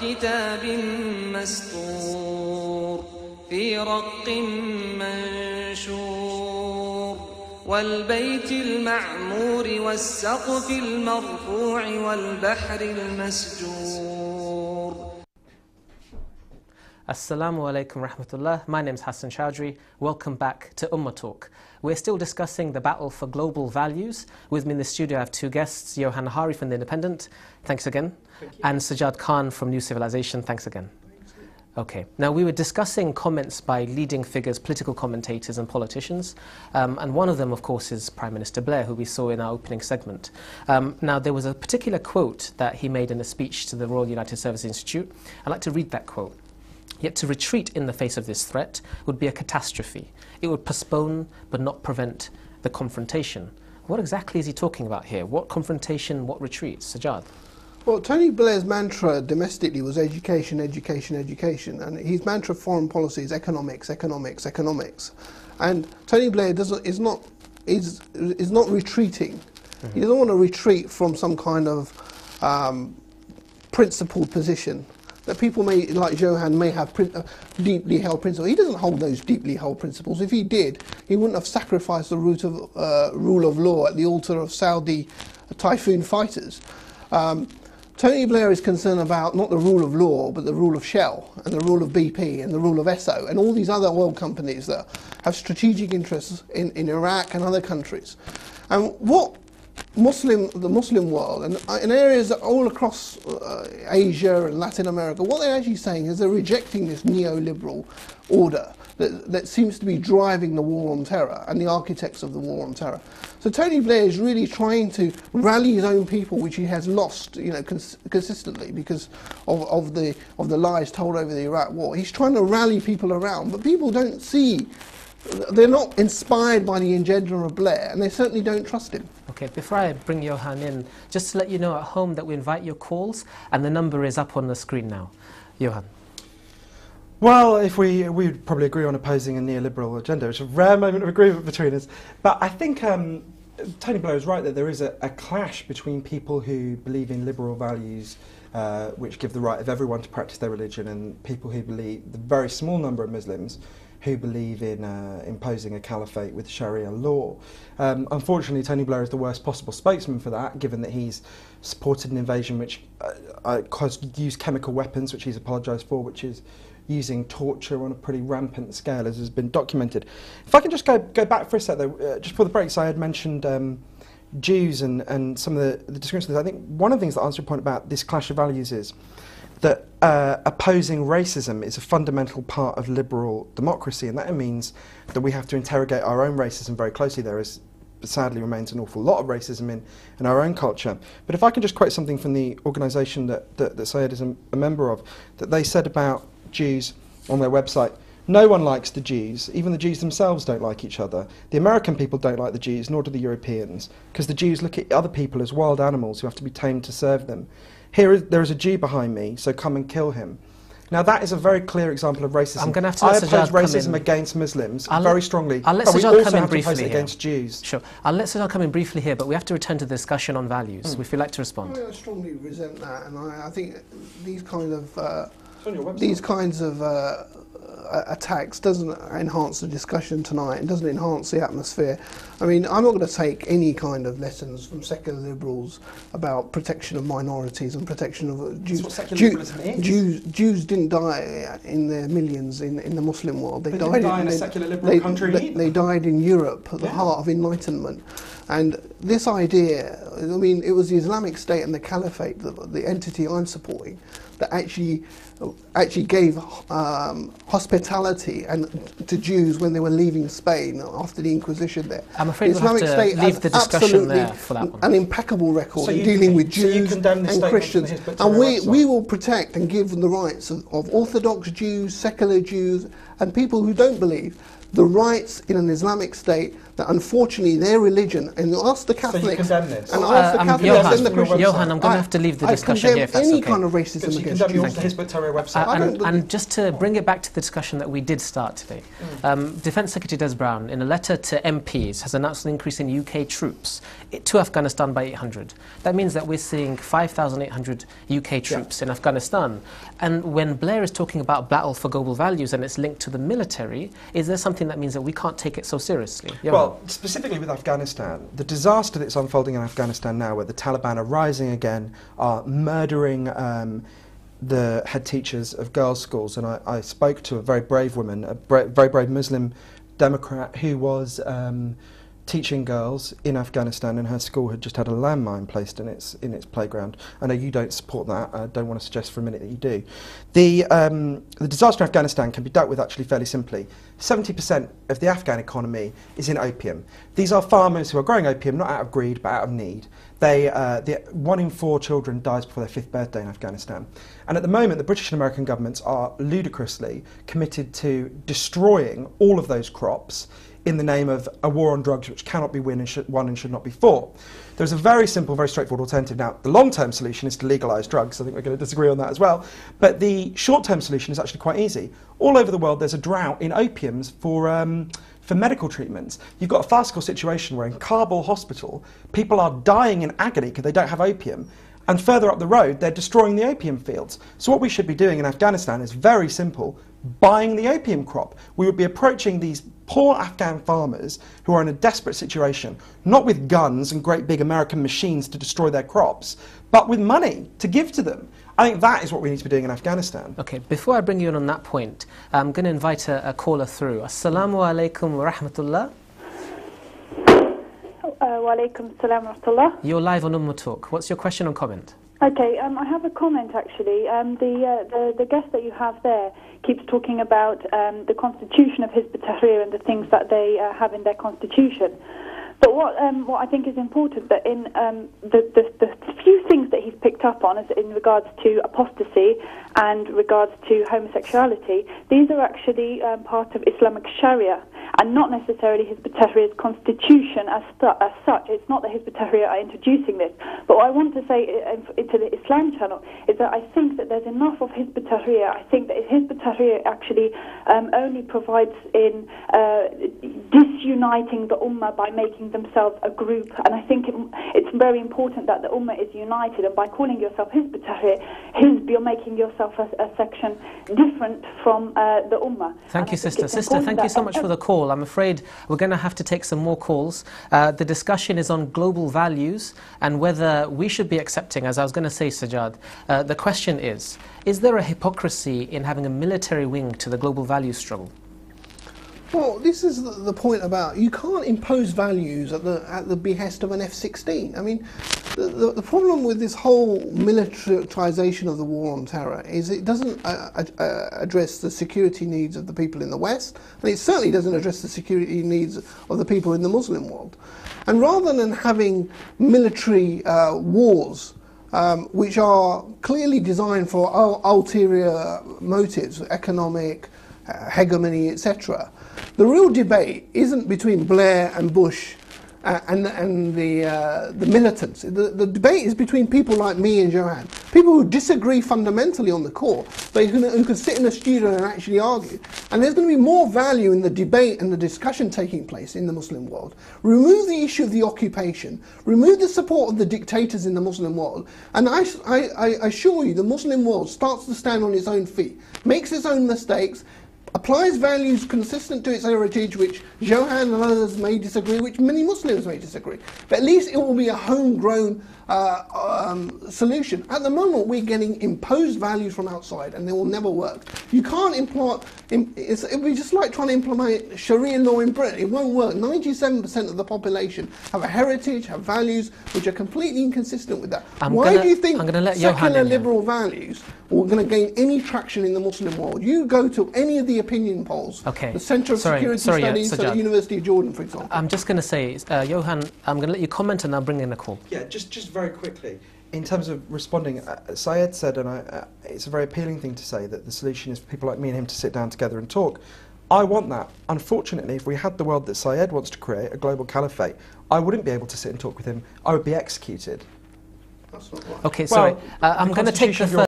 كتاب مسطور في رق منشور والبيت المعمور والسقف المرفوع والبحر المسجور. Assalamu alaikum rahmatullah. My name is Hassan Chaudhry. Welcome back to Ummah Talk. We're still discussing the battle for global values. With me in the studio I have two guests, Johann Hari from The Independent. Thanks again. Thank you. And Sajjad Khan from New Civilization. Thanks again. Okay, now we were discussing comments by leading figures, political commentators and politicians, and one of them of course is Prime Minister Blair, who we saw in our opening segment. Now there was a particular quote that he made in a speech to the Royal United Service Institute. I'd like to read that quote. Yet to retreat in the face of this threat would be a catastrophe. It would postpone but not prevent the confrontation. What exactly is he talking about here? What confrontation, what retreat? Sajjad? Well, Tony Blair's mantra domestically was education, education, education, and his mantra of foreign policy is economics, economics, economics. And Tony Blair is not retreating. Mm-hmm. He doesn't want to retreat from some kind of principled position that people may, like Johann, may have deeply held principles. He doesn't hold those deeply held principles. If he did, he wouldn't have sacrificed the rule of law at the altar of Saudi Typhoon fighters. Tony Blair is concerned about not the rule of law, but the rule of Shell, and the rule of BP, and the rule of Esso, and all these other oil companies that have strategic interests in Iraq and other countries. And what the Muslim world, and in areas all across Asia and Latin America, what they're actually saying is they're rejecting this neoliberal order that seems to be driving the war on terror and the architects of the war on terror. So Tony Blair is really trying to rally his own people, which he has lost, consistently because of the lies told over the Iraq war. He's trying to rally people around, but people don't see. They're not inspired by the agenda of Blair, and they certainly don't trust him. Okay, before I bring Johann in, just to let you know at home that we invite your calls, and the number is up on the screen now. Johann. Well, if we would probably agree on opposing a neoliberal agenda, which is a rare moment of agreement between us. But I think Tony Blair is right that there is a clash between people who believe in liberal values, which give the right of everyone to practice their religion, and people who believe, the very small number of Muslims, who believe in imposing a caliphate with Sharia law. Unfortunately, Tony Blair is the worst possible spokesman for that, given that he's supported an invasion which used chemical weapons, which he's apologised for, which is using torture on a pretty rampant scale, as has been documented. If I can just go back for a sec, though, just before the breaks, I had mentioned Jews and some of the discussions. I think one of the things that answers your point about this clash of values is that opposing racism is a fundamental part of liberal democracy, and that means that we have to interrogate our own racism very closely. There is, sadly, remains an awful lot of racism in our own culture. But if I can just quote something from the organisation that Sajjad is a member of, that they said about Jews on their website: no one likes the Jews. Even the Jews themselves don't like each other. The American people don't like the Jews, nor do the Europeans, because the Jews look at other people as wild animals who have to be tamed to serve them. There is a Jew behind me, so come and kill him. Now that is a very clear example of racism. I'm going to have to I let oppose Sajjad racism against Muslims very strongly. I'll let but we Sajjad also come in have to briefly oppose it here. against Jews. Sure. I'll let Sajjad come in briefly here, but we have to return to the discussion on values. If you'd like to respond. I strongly resent that, and I think these kind of It's on your website. Attacks doesn't enhance the discussion tonight. It doesn't enhance the atmosphere. I mean, I'm not going to take any kind of lessons from secular liberals about protection of minorities and protection of Jews. That's what secular liberalism is. Jews didn't die in their millions in the Muslim world. They didn't die in a secular liberal country either. They died in Europe, at the heart of Enlightenment. And this idea, I mean, it was the Islamic State and the Caliphate, the entity I'm supporting, that actually gave hospitality to Jews when they were leaving Spain after the Inquisition there. I'm afraid we'll have to leave the discussion there for that one. An impeccable record in dealing with Jews and Christians. And we will protect and give the rights of Orthodox Jews, secular Jews, and people who don't believe the rights in an Islamic state that unfortunately their religion, and ask the Catholics, so you condemn this? and ask the Catholics and the Christians. Johann, I'm going to have to leave the discussion here if that's any okay. kind of racism against Jews. The Hizb Tahrir website. And just to bring it back to the discussion that we did start today, Defence Secretary Des Brown, in a letter to MPs, has announced an increase in UK troops to Afghanistan by 800. That means that we're seeing 5,800 UK troops in Afghanistan. And when Blair is talking about battle for global values and it's linked to the military, is there something that means that we can't take it so seriously? Well, specifically with Afghanistan, the disaster that's unfolding in Afghanistan now, where the Taliban are rising again, are murdering the head teachers of girls' schools, and I spoke to a very brave woman, a very brave Muslim Democrat who was teaching girls in Afghanistan, and her school had just had a landmine placed in its playground. I know you don't support that. I don't want to suggest for a minute that you do. The disaster in Afghanistan can be dealt with actually fairly simply. 70% of the Afghan economy is in opium. These are farmers who are growing opium not out of greed but out of need. 1 in 4 children dies before their 5th birthday in Afghanistan. And at the moment, the British and American governments are ludicrously committed to destroying all of those crops in the name of a war on drugs which cannot be won and should not be fought. There's a very simple, very straightforward alternative. Now, the long-term solution is to legalise drugs. I think we're going to disagree on that as well. But the short-term solution is actually quite easy. All over the world, there's a drought in opiums for medical treatments. You've got a farcical situation where in Kabul hospital, people are dying in agony because they don't have opium. And further up the road, they're destroying the opium fields. So what we should be doing in Afghanistan is very simple: buying the opium crop. We would be approaching these poor Afghan farmers who are in a desperate situation, not with guns and great big American machines to destroy their crops, but with money to give to them. I think that is what we need to be doing in Afghanistan. Okay, before I bring you in on that point, I'm going to invite a caller through. Assalamu alaikum wa rahmatullah. Wa alaikum salam wa rahmatullah. You're live on Ummah Talk. What's your question or comment? Okay, I have a comment actually. The guest that you have there keeps talking about the constitution of Hizb Tahrir and the things that they have in their constitution. But what I think is important, that in the few things that he's picked up on, is in regards to apostasy and regards to homosexuality, these are actually part of Islamic Sharia and not necessarily Hizb Tahrir's constitution as such. It's not that Hizb Tahrir are introducing this. But what I want to say to the Islam channel is that I think that there's enough of Hizb Tahrir. I think that Hizb Tahrir actually only provides in disuniting the Ummah by making themselves a group. And I think it's very important that the Ummah is united. And by calling yourself Hizb Tahrir, you're making yourself a section different from the Ummah. Thank you, sister. Sister, thank you so much for the call. I'm afraid we're going to have to take some more calls. The discussion is on global values and whether we should be accepting, as I was going to say, Sajjad, the question is there a hypocrisy in having a military wing to the global values struggle? Well, this is the point about you can't impose values at the behest of an F-16. I mean, the problem with this whole militarization of the war on terror is it doesn't address the security needs of the people in the West, and it certainly doesn't address the security needs of the people in the Muslim world. And rather than having military wars, which are clearly designed for ulterior motives, economic, hegemony, etc., the real debate isn't between Blair and Bush and the militants. The debate is between people like me and Johann, people who disagree fundamentally on the core, but who can sit in a studio and actually argue. And there's going to be more value in the debate and the discussion taking place in the Muslim world. Remove the issue of the occupation, remove the support of the dictators in the Muslim world, and I assure you the Muslim world starts to stand on its own feet, makes its own mistakes, applies values consistent to its heritage, which Johann and others may disagree, which many Muslims may disagree. But at least it will be a homegrown solution. At the moment, we're getting imposed values from outside, and they will never work. You can't import. It would be just like trying to implement Sharia law in Britain. It won't work. 97% of the population have a heritage, have values which are completely inconsistent with that. Why do you think secular liberal values are going to gain any traction in the Muslim world? You go to any of the opinion polls, the Centre of Security Studies at the University of Jordan, for example. I'm just going to say, Johann, I'm going to let you comment and I'll bring in a call. Yeah, just very quickly, in terms of responding, Syed said, and it's a very appealing thing to say, that the solution is for people like me and him to sit down together and talk. I want that. Unfortunately, if we had the world that Syed wants to create, a global caliphate, I wouldn't be able to sit and talk with him. I would be executed. That's not right. Okay, sorry. Well, I'm the going to take constitution the of your